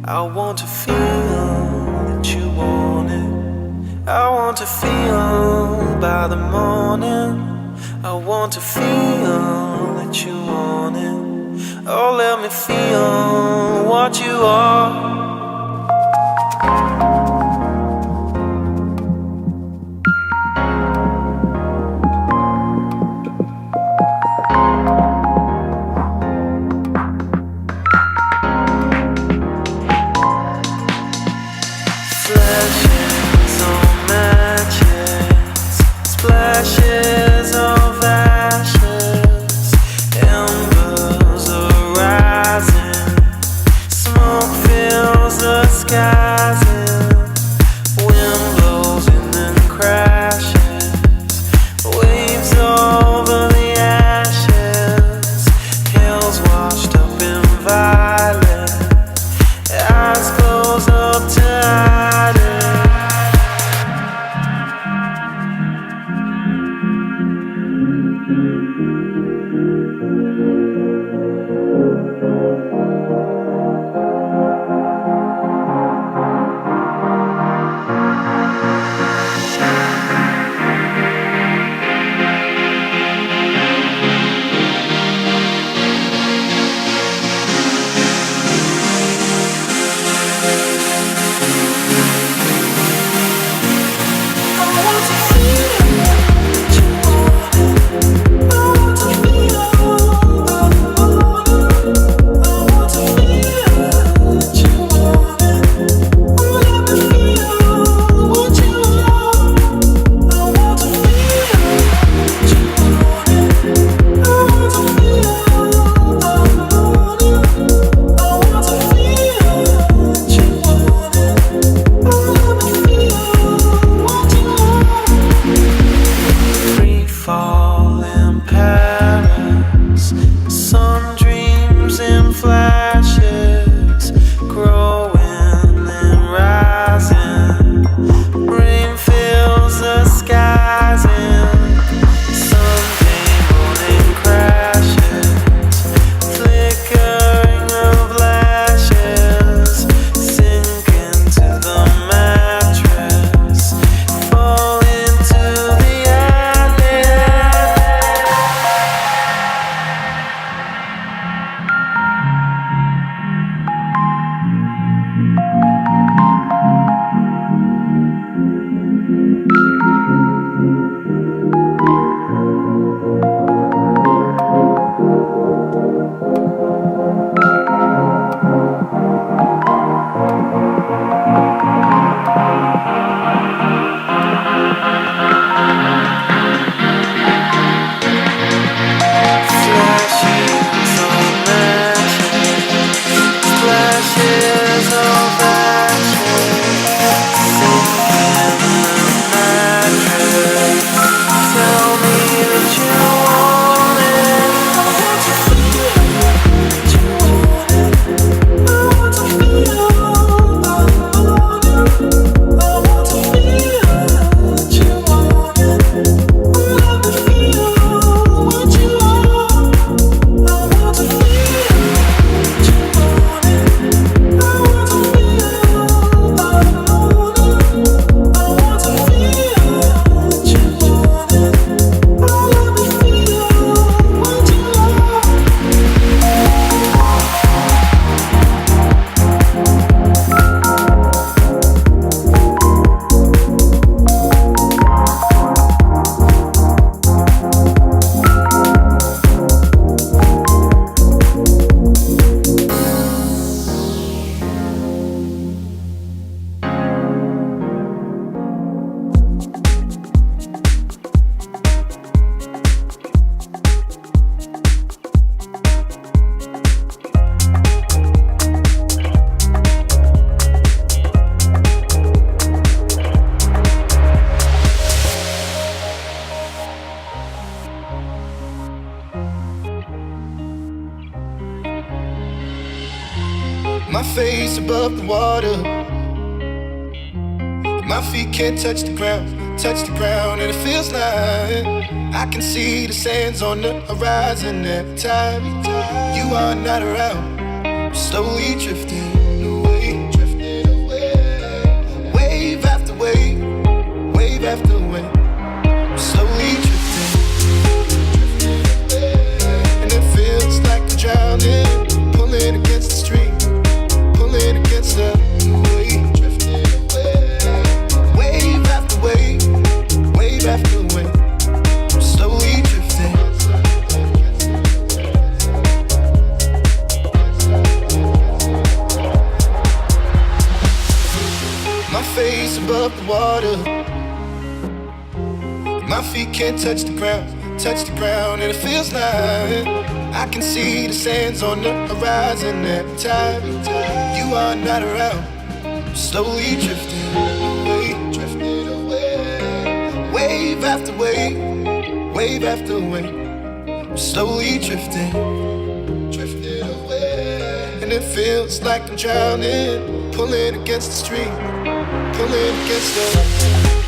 I want to feel that you want it. I want to feel by the morning. I want to feel that you want it. Oh, let me feel what you are. Flashes on matches, splashes of ashes, embers are rising, smoke fills the skies, and wind blows in and crashes, waves over the ashes, hills washed up in violet, eyes close up to hide it. Sundreams in flashes, growing and rising. Rain fills the skies and Sunday morning crashes, flickering of lashes, sink into the mattress, fall into the eyelid. Flashes on matches, splashes of ashes, sink in the mattress. Tell me that you want it. I want to feel that you want it. I want to feel, I want it. I want to feel that you want it. Let me feel what you are. I want to feel that you want it. I want to feel, I want it. I want to feel that you want it. Oh, let me feel what you are. My face above the water, my feet can't touch the ground, and it feels like I can see the sands on the horizon every time you are not around. Slowly drifting away. My feet can't touch the ground, and it feels like I can see the sands on the horizon every time you are not around. I'm slowly drifting away, wave after wave, wave after wave. I'm slowly drifting away, and it feels like I'm drowning, pulling against the stream, pulling against the